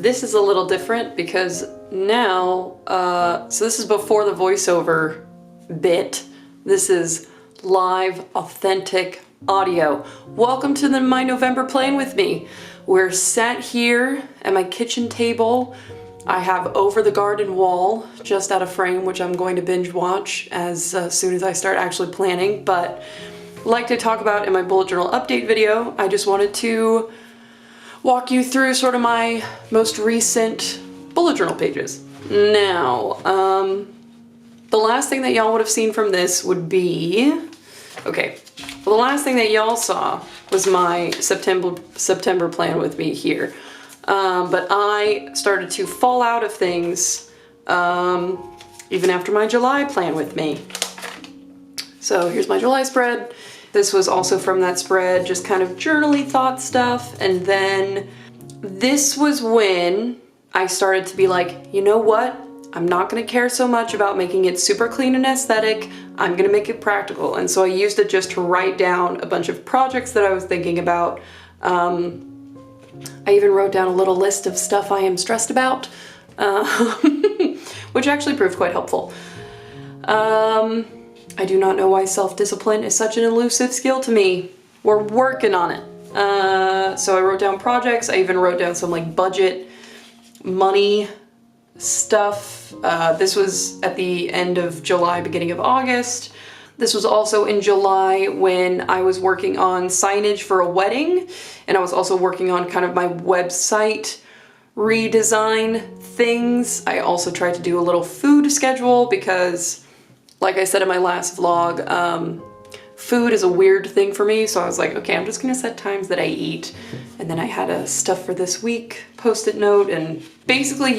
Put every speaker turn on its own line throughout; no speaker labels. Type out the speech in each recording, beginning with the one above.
this is a little different because now, so this is before the voiceover bit. This is live, authentic audio. Welcome to my November Playing With Me. We're sat here at my kitchen table. I have Over the Garden Wall just out of frame, which I'm going to binge watch as soon as I start actually planning. But like to talk about in my bullet journal update video, I just wanted to walk you through sort of my most recent bullet journal pages. Now, the last thing that y'all would have seen from this would be, okay, well, the last thing that y'all saw was my September plan with me here. But I started to fall out of things even after my July plan with me. So here's my July spread. This was also from that spread, just kind of journaly thought stuff. And then this was when I started to be like, you know what? I'm not gonna care so much about making it super clean and aesthetic. I'm gonna make it practical. And so I used it just to write down a bunch of projects that I was thinking about. I even wrote down a little list of stuff I am stressed about, which actually proved quite helpful. I do not know why self-discipline is such an elusive skill to me. We're working on it. So I wrote down projects. I even wrote down some like budget, money stuff. This was at the end of July, beginning of August. This was also in July when I was working on signage for a wedding, and I was also working on kind of my website redesign things. I also tried to do a little food schedule because, like I said in my last vlog, food is a weird thing for me, so I was like, okay, I'm just gonna set times that I eat. And then I had a stuff for this week post-it note, and basically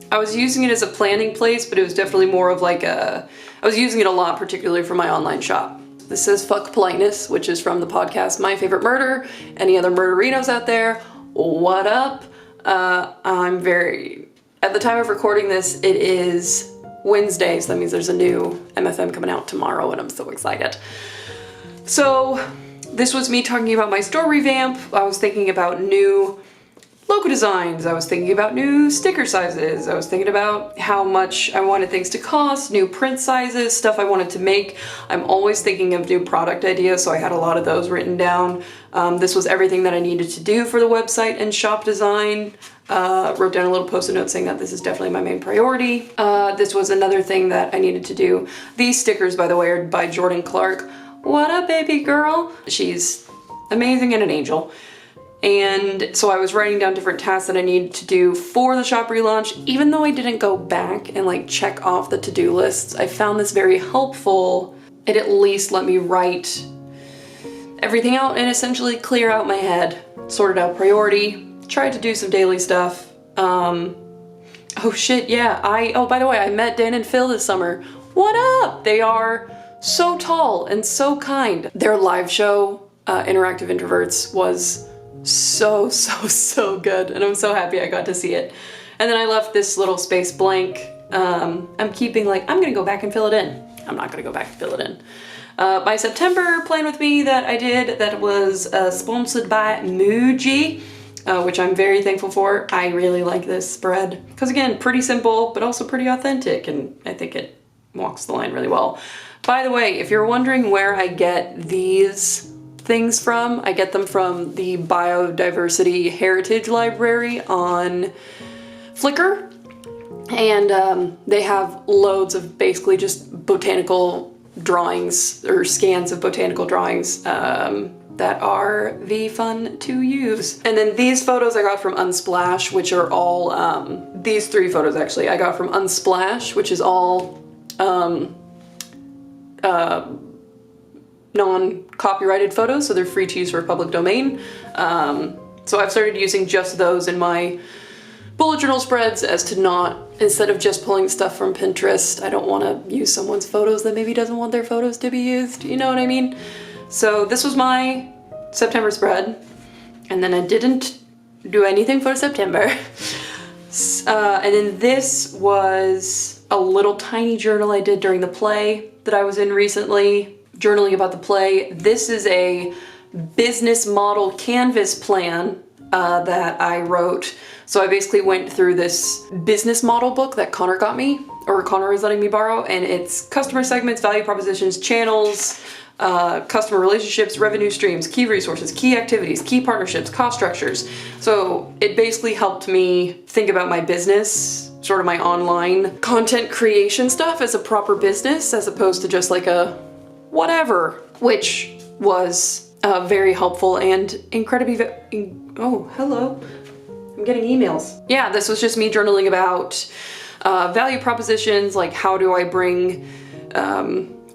I was using it as a planning place, but it was definitely more of like I was using it a lot, particularly for my online shop. This says Fuck Politeness, which is from the podcast My Favorite Murder. Any other murderinos out there, what up? At the time of recording this, it is Wednesday, so that means there's a new MFM coming out tomorrow, and I'm so excited. So this was me talking about my store revamp. I was thinking about new logo designs. I was thinking about new sticker sizes. I was thinking about how much I wanted things to cost, new print sizes, stuff I wanted to make. I'm always thinking of new product ideas, so I had a lot of those written down. This was everything that I needed to do for the website and shop design. Wrote down a little post-it note saying that this is definitely my main priority. This was another thing that I needed to do. These stickers, by the way, are by Jordan Clark. What up, baby girl? She's amazing and an angel. And so I was writing down different tasks that I needed to do for the shop relaunch. Even though I didn't go back and like check off the to-do lists, I found this very helpful. It at least let me write everything out and essentially clear out my head, sorted out priority, tried to do some daily stuff. Oh shit, yeah, oh by the way, I met Dan and Phil this summer. What up? They are so tall and so kind. Their live show, Interactive Introverts, was so good, and I'm so happy I got to see it. And then I left this little space blank. I'm keeping like, I'm gonna go back and fill it in. I'm not gonna go back and fill it in. My September plan with me that I did, that was sponsored by Muji, which I'm very thankful for. I really like this spread because, again, pretty simple but also pretty authentic, and I think it walks the line really well. By the way, if you're wondering where I get these things from, I get them from the Biodiversity Heritage Library on Flickr, and they have loads of basically just botanical drawings or scans of botanical drawings that are the fun to use. And then these photos I got from Unsplash, which are all these three photos actually I got from Unsplash, which is all non-copyrighted photos, so they're free to use for public domain. So I've started using just those in my bullet journal spreads as to not, instead of just pulling stuff from Pinterest, I don't want to use someone's photos that maybe doesn't want their photos to be used, you know what I mean? So this was my September spread, and then I didn't do anything for September. And then this was a little tiny journal I did during the play that I was in recently, journaling about the play. This is a business model canvas plan that I wrote. So I basically went through this business model book that Connor got me, or Connor is letting me borrow, and it's customer segments, value propositions, channels, customer relationships, revenue streams, key resources, key activities, key partnerships, cost structures. So it basically helped me think about my business, sort of my online content creation stuff as a proper business, as opposed to just like a whatever, which was very helpful and incredibly, oh, hello. I'm getting emails. Yeah, this was just me journaling about value propositions, like how do I bring,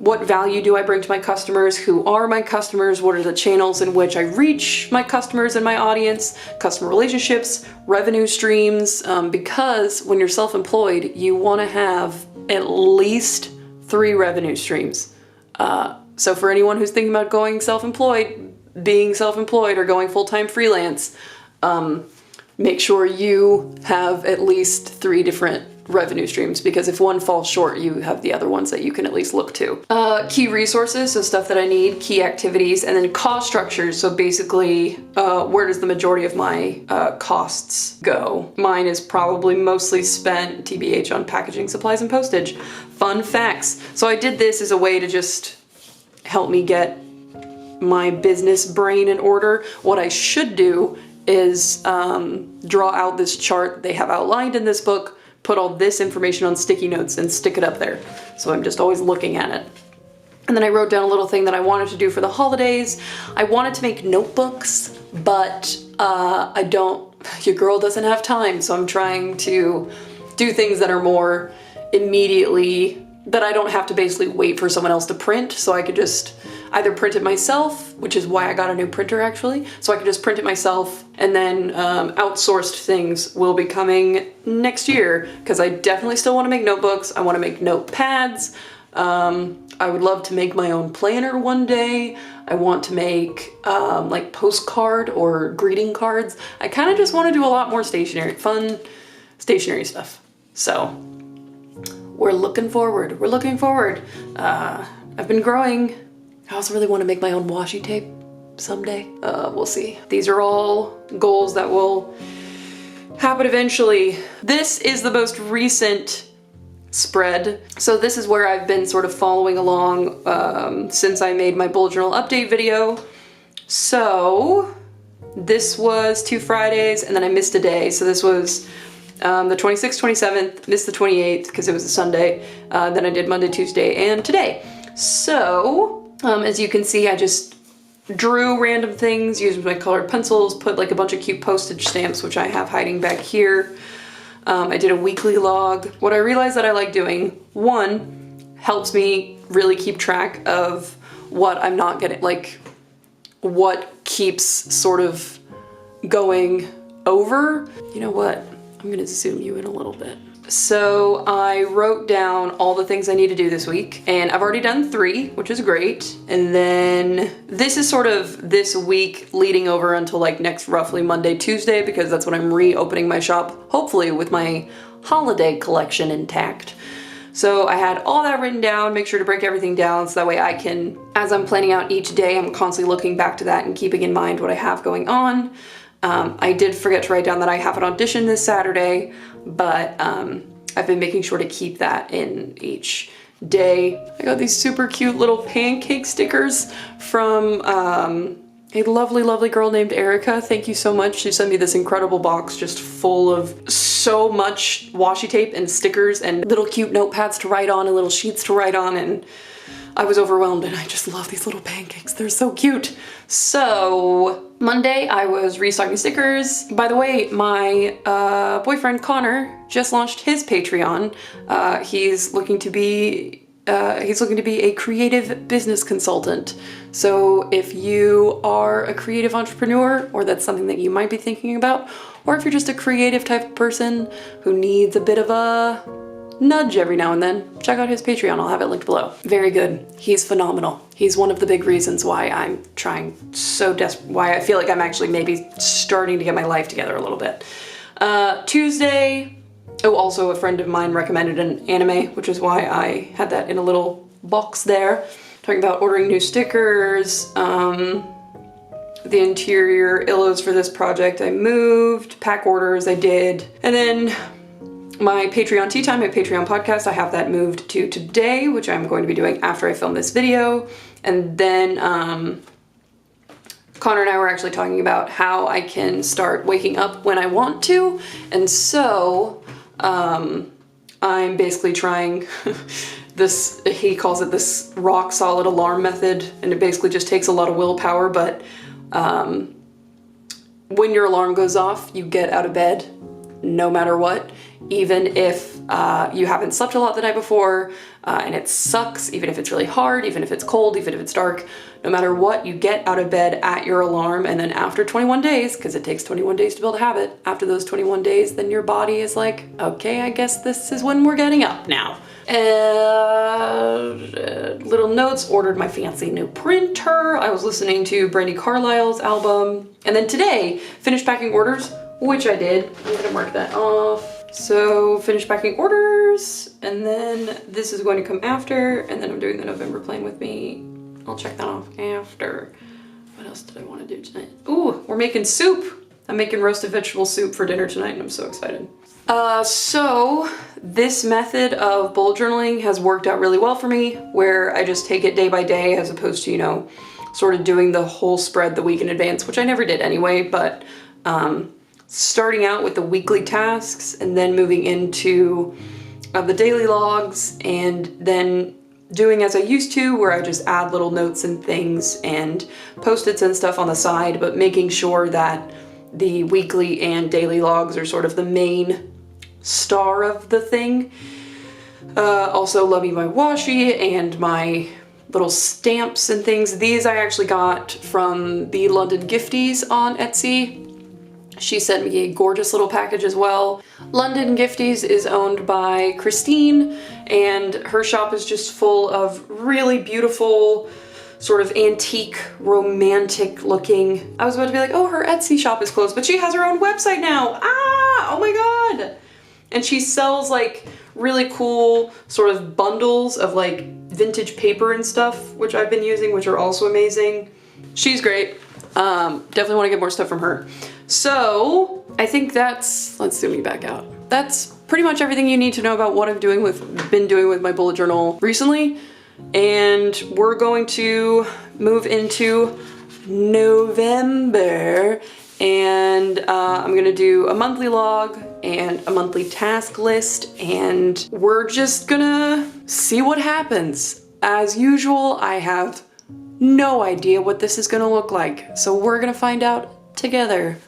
what value do I bring to my customers? Who are my customers? What are the channels in which I reach my customers and my audience? Customer relationships, revenue streams, because when you're self-employed, you want to have at least 3 revenue streams. So for anyone who's thinking about going self-employed, being self-employed or going full-time freelance, make sure you have at least 3 different revenue streams, because if one falls short, you have the other ones that you can at least look to. Key resources, so stuff that I need, key activities, and then cost structures. So basically, where does the majority of my costs go? Mine is probably mostly spent, TBH, on packaging, supplies, and postage. Fun facts. So I did this as a way to just help me get my business brain in order. What I should do is draw out this chart they have outlined in this book, put all this information on sticky notes and stick it up there. So I'm just always looking at it. And then I wrote down a little thing that I wanted to do for the holidays. I wanted to make notebooks, but your girl doesn't have time. So I'm trying to do things that are more immediately, that I don't have to basically wait for someone else to print. So I could just either print it myself, which is why I got a new printer actually. So I could just print it myself, and then outsourced things will be coming next year, because I definitely still want to make notebooks. I want to make notepads. I would love to make my own planner one day. I want to make like postcard or greeting cards. I kind of just want to do a lot more fun stationery stuff. So we're looking forward. We're looking forward. I've been growing. I also really want to make my own washi tape someday. We'll see. These are all goals that will happen eventually. This is the most recent spread. So this is where I've been sort of following along since I made my bullet journal update video. So this was 2 Fridays and then I missed a day. So this was the 26th, 27th, missed the 28th because it was a Sunday. Then I did Monday, Tuesday, and today. So as you can see, I just drew random things, used my colored pencils, put like a bunch of cute postage stamps, which I have hiding back here. I did a weekly log. What I realized that I like doing, one, helps me really keep track of what I'm not getting, like what keeps sort of going over. You know what? I'm gonna zoom you in a little bit. So I wrote down all the things I need to do this week, and I've already done 3, which is great. And then this is sort of this week leading over until like next roughly Monday, Tuesday, because that's when I'm reopening my shop, hopefully with my holiday collection intact. So I had all that written down, make sure to break everything down so that way I can, as I'm planning out each day, I'm constantly looking back to that and keeping in mind what I have going on. I did forget to write down that I have an audition this Saturday, but I've been making sure to keep that in each day. I got these super cute little pancake stickers from a lovely, lovely girl named Erica. Thank you so much. She sent me this incredible box just full of so much washi tape and stickers and little cute notepads to write on and little sheets to write on, and I was overwhelmed, and I just love these little pancakes. They're so cute. So Monday I was restocking stickers. By the way, my boyfriend Connor just launched his Patreon. He's looking to be a creative business consultant. So if you are a creative entrepreneur, or that's something that you might be thinking about, or if you're just a creative type of person who needs a bit of a nudge every now and then, check out his Patreon. I'll have it linked below. Very good. He's phenomenal. He's one of the big reasons why I'm trying so why I feel like I'm actually maybe starting to get my life together a little bit. Tuesday, oh, also a friend of mine recommended an anime, which is why I had that in a little box there. Talking about ordering new stickers. the interior illos for this project. I moved, pack orders I did, and then my Patreon tea time, my Patreon podcast, I have that moved to today, which I'm going to be doing after I film this video. And then Connor and I were actually talking about how I can start waking up when I want to. And so I'm basically trying this, he calls it this rock solid alarm method, and it basically just takes a lot of willpower, but when your alarm goes off, you get out of bed no matter what, even if you haven't slept a lot the night before, and it sucks, even if it's really hard, even if it's cold, even if it's dark, no matter what, you get out of bed at your alarm, and then after 21 days, because it takes 21 days to build a habit, after those 21 days, then your body is like, okay, I guess this is when we're getting up now. Little notes, ordered my fancy new printer. I was listening to Brandi Carlile's album, and then today, finished packing orders, which I did. I'm gonna mark that off. So finished packing orders, and then this is going to come after, and then I'm doing the November Plan With Me. I'll check that off after. What else did I want to do tonight? Ooh, we're making soup. I'm making roasted vegetable soup for dinner tonight, and I'm so excited. So this method of bullet journaling has worked out really well for me, where I just take it day by day as opposed to, you know, sort of doing the whole spread the week in advance, which I never did anyway, but starting out with the weekly tasks and then moving into the daily logs, and then doing as I used to, where I just add little notes and things and post-its and stuff on the side, but making sure that the weekly and daily logs are sort of the main star of the thing. Also loving my washi and my little stamps and things. These I actually got from the London Gifties on Etsy. She sent me a gorgeous little package as well. London Gifties is owned by Christine, and her shop is just full of really beautiful, sort of antique, romantic looking. I was about to be like, oh, her Etsy shop is closed, but she has her own website now. Ah, oh my God. And she sells like really cool sort of bundles of like vintage paper and stuff, which I've been using, which are also amazing. She's great. Definitely want to get more stuff from her. So I think that's, let's zoom you back out. That's pretty much everything you need to know about what I've been doing with my bullet journal recently. And we're going to move into November, and I'm gonna do a monthly log and a monthly task list, and we're just gonna see what happens. As usual, I have no idea what this is gonna look like, so we're gonna find out together.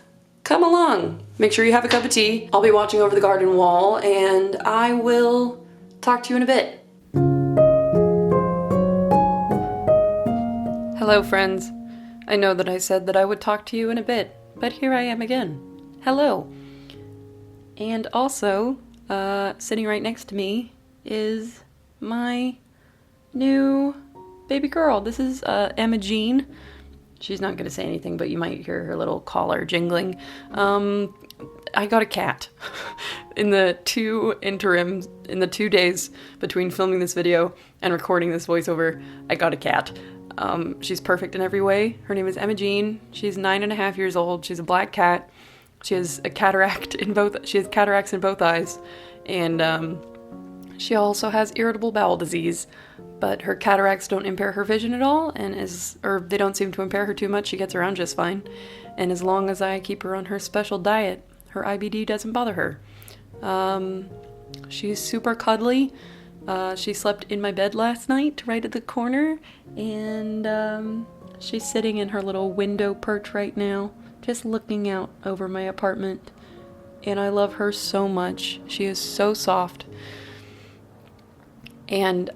Come along. Make sure you have a cup of tea. I'll be watching over the garden wall, and I will talk to you in a bit. Hello, friends. I know that I said that I would talk to you in a bit, but here I am again. Hello. And also, sitting right next to me is my new baby girl. This is Emma Jean. She's not going to say anything, but you might hear her little collar jingling. I got a cat. In the 2 days between filming this video and recording this voiceover, I got a cat. She's perfect in every way. Her name is Emma Jean. She's 9.5 years old. She's a black cat. She has cataracts in both eyes. And she also has irritable bowel disease. But her cataracts don't impair her vision at all, or they don't seem to impair her too much. She gets around just fine. And as long as I keep her on her special diet, her IBD doesn't bother her. She's super cuddly. She slept in my bed last night, right at the corner, and she's sitting in her little window perch right now, just looking out over my apartment. And I love her so much. She is so soft. And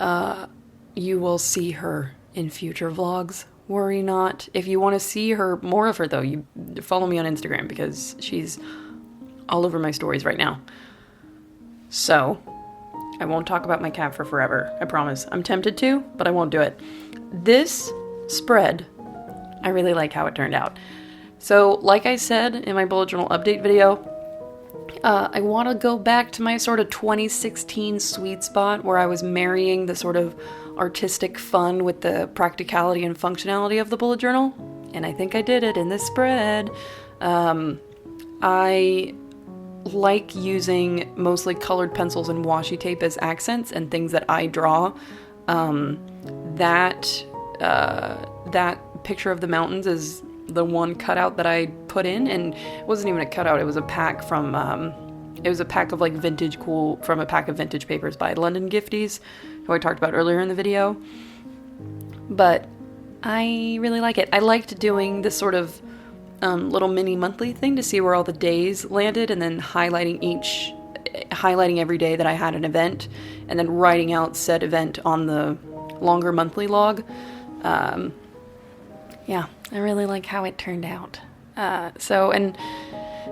you will see her in future vlogs. Worry not. If you want to see more of her though, you follow me on Instagram, because she's all over my stories right now. So I won't talk about my cat for forever, I promise. I'm tempted to, but I won't do it. This spread, I really like how it turned out. So, like I said in my bullet journal update video, I want to go back to my sort of 2016 sweet spot where I was marrying the sort of artistic fun with the practicality and functionality of the bullet journal. and I think I did it in this spread. I like using mostly colored pencils and washi tape as accents and things that I draw. That picture of the mountains is the one cutout that I put in, and it wasn't even a cutout, it was a pack from, it was a pack of like from a pack of vintage papers by London Gifties, who I talked about earlier in the video. But I really like it. I liked doing this sort of little mini monthly thing to see where all the days landed, and then highlighting every day that I had an event, and then writing out said event on the longer monthly log. Yeah, I really like how it turned out. And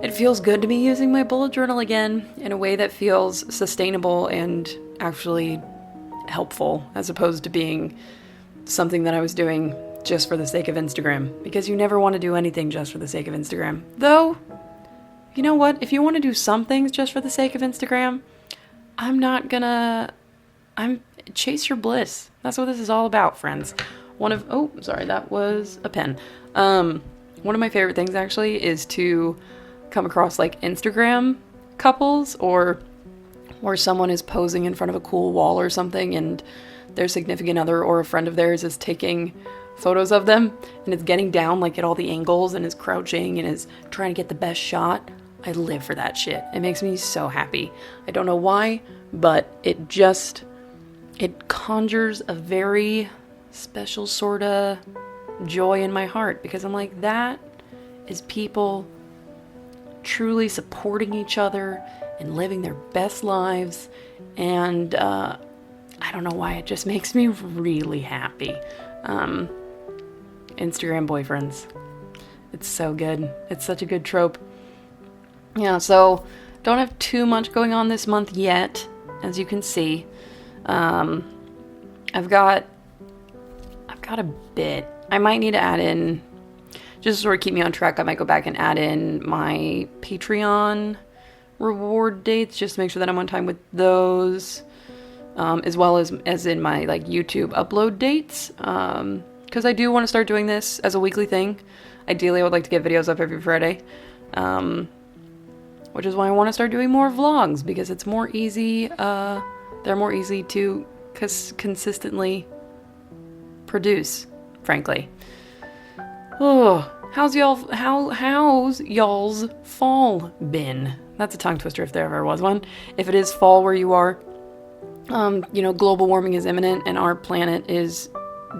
it feels good to be using my bullet journal again in a way that feels sustainable and actually helpful, as opposed to being something that I was doing just for the sake of Instagram, because you never want to do anything just for the sake of Instagram. Though, you know what? If you want to do some things just for the sake of Instagram, chase your bliss. That's what this is all about, friends. That was a pen. One of my favorite things actually is to come across like Instagram couples or someone is posing in front of a cool wall or something, and their significant other or a friend of theirs is taking photos of them and is getting down like at all the angles and is crouching and is trying to get the best shot. I live for that shit. It makes me so happy. I don't know why, but it conjures a very special sort of joy in my heart, because I'm like, that is people truly supporting each other and living their best lives, and I don't know why, it just makes me really happy. Instagram boyfriends. It's so good. It's such a good trope. Yeah, so don't have too much going on this month yet, as you can see. I've got a bit. I might need to add in, just to sort of keep me on track, I might go back and add in my Patreon reward dates, just to make sure that I'm on time with those, as well as in my like YouTube upload dates, because I do want to start doing this as a weekly thing. Ideally, I would like to get videos up every Friday, which is why I want to start doing more vlogs, because it's more easy, they're more easy to consistently produce, frankly. Oh, how's y'all's fall been? That's a tongue twister if there ever was one. If it is fall where you are, global warming is imminent and our planet is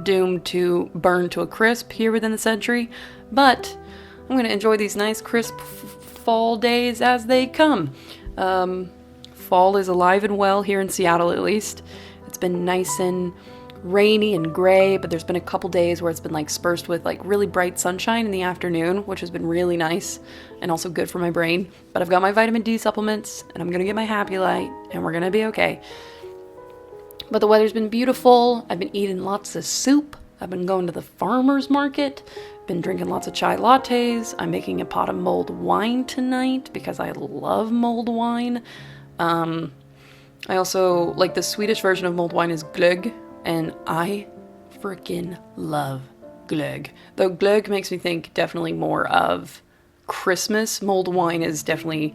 doomed to burn to a crisp here within the century, but I'm going to enjoy these nice crisp fall days as they come. Fall is alive and well here in Seattle, at least. It's been nice and rainy and gray, but there's been a couple days where it's been like spersed with like really bright sunshine in the afternoon, which has been really nice and also good for my brain. But I've got my vitamin D supplements and I'm gonna get my Happy Light and we're gonna be okay. But the weather's been beautiful. I've been eating lots of soup. I've been going to the farmer's market, been drinking lots of chai lattes. I'm making a pot of mulled wine tonight because I love mulled wine. I also like the Swedish version of mulled wine is glögg, and I freaking love glögg. Though glögg makes me think definitely more of Christmas. Mulled wine is definitely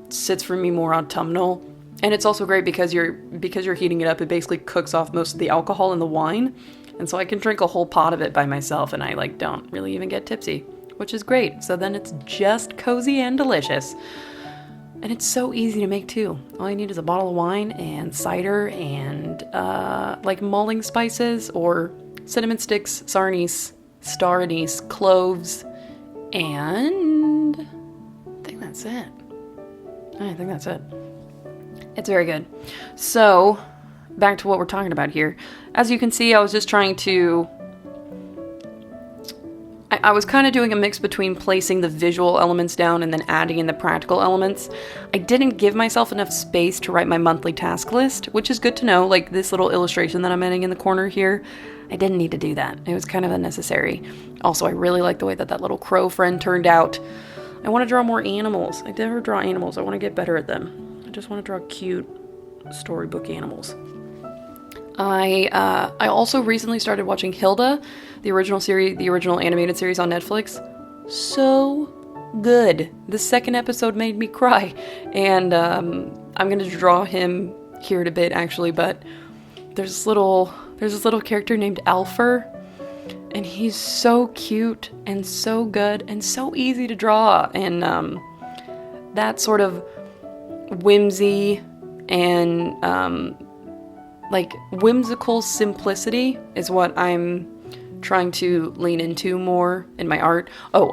sits for me more autumnal. And it's also great because you're heating it up, it basically cooks off most of the alcohol in the wine. And so I can drink a whole pot of it by myself and I don't really even get tipsy, which is great. So then it's just cozy and delicious. And it's so easy to make too. All you need is a bottle of wine and cider and like mulling spices or cinnamon sticks, sour anise, star anise, cloves, and I think that's it. It's very good. So back to what we're talking about here. As you can see, I was just trying to... I was kind of doing a mix between placing the visual elements down and then adding in the practical elements. I didn't give myself enough space to write my monthly task list, which is good to know. Like this little illustration that I'm adding in the corner here, I didn't need to do that. It was kind of unnecessary. Also, I really like the way that little crow friend turned out. I want to draw more animals. I never draw animals. I want to get better at them. I just want to draw cute storybook animals. I also recently started watching Hilda, the original animated series on Netflix. So good. The second episode made me cry, and I'm gonna draw him here in a bit actually, but there's this little character named Alfer, and he's so cute and so good and so easy to draw, and that sort of whimsy and like whimsical simplicity is what I'm trying to lean into more in my art. Oh,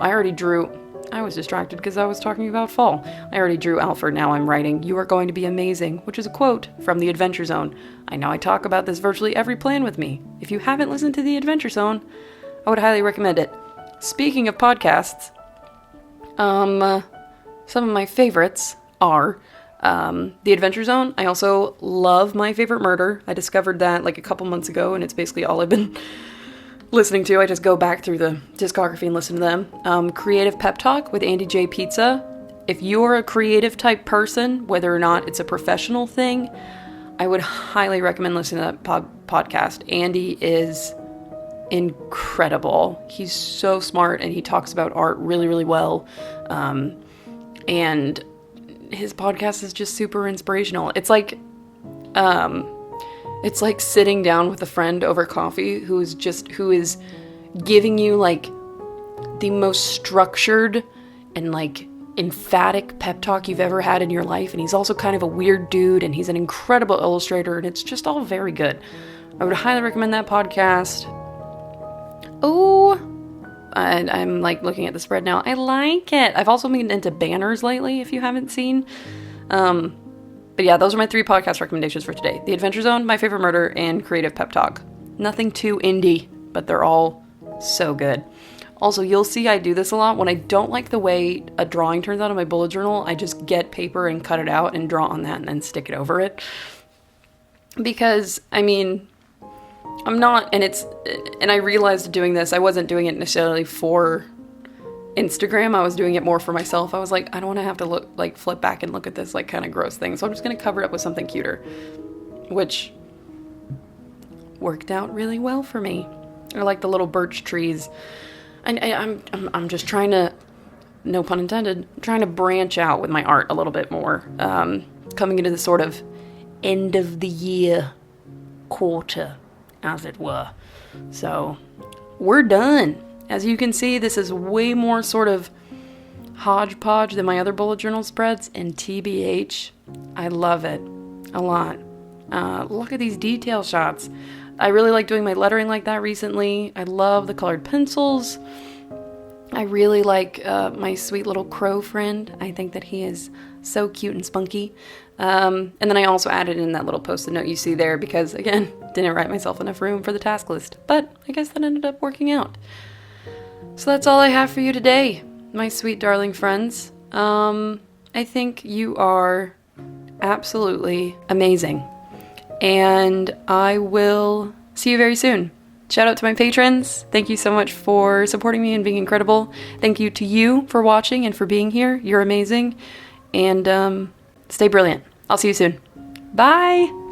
I was distracted because I was talking about fall. I already drew Alfred, now I'm writing, "You are going to be amazing," which is a quote from The Adventure Zone. I know I talk about this virtually every plan with me. If you haven't listened to The Adventure Zone, I would highly recommend it. Speaking of podcasts, some of my favorites are The Adventure Zone. I also love My Favorite Murder. I discovered that like a couple months ago, and it's basically all I've been listening to. I just go back through the discography and listen to them. Creative Pep Talk with Andy J. Pizza. If you're a creative type person, whether or not it's a professional thing, I would highly recommend listening to that podcast. Andy is incredible. He's so smart, and he talks about art really, really well. And his podcast is just super inspirational. It's like sitting down with a friend over coffee who is giving you like the most structured and like emphatic pep talk you've ever had in your life. And he's also kind of a weird dude, and he's an incredible illustrator, and it's just all very good. I would highly recommend that podcast. Oh, I'm like looking at the spread now. I like it. I've also been into banners lately, if you haven't seen. But yeah, those are my 3 podcast recommendations for today. The Adventure Zone, My Favorite Murder, and Creative Pep Talk. Nothing too indie, but they're all so good. Also, you'll see I do this a lot. When I don't like the way a drawing turns out on my bullet journal, I just get paper and cut it out and draw on that and then stick it over it. Because, I mean, I'm not, and I realized doing this, I wasn't doing it necessarily for Instagram. I was doing it more for myself. I was like, I don't want to have to flip back and look at this like kind of gross thing. So I'm just going to cover it up with something cuter, which worked out really well for me. I like the little birch trees. And I'm just trying to, no pun intended, trying to branch out with my art a little bit more. Coming into the sort of end of the year quarter, as it were. So we're done. As you can see, this is way more sort of hodgepodge than my other bullet journal spreads, and TBH, I love it a lot. Look at these detail shots. I really like doing my lettering like that recently. I love the colored pencils. I really like my sweet little crow friend. I think that he is so cute and spunky. And then I also added in that little post-it note you see there because, again, didn't write myself enough room for the task list. But I guess that ended up working out. So that's all I have for you today, my sweet darling friends. I think you are absolutely amazing. And I will see you very soon. Shout out to my patrons. Thank you so much for supporting me and being incredible. Thank you to you for watching and for being here. You're amazing. And stay brilliant. I'll see you soon. Bye!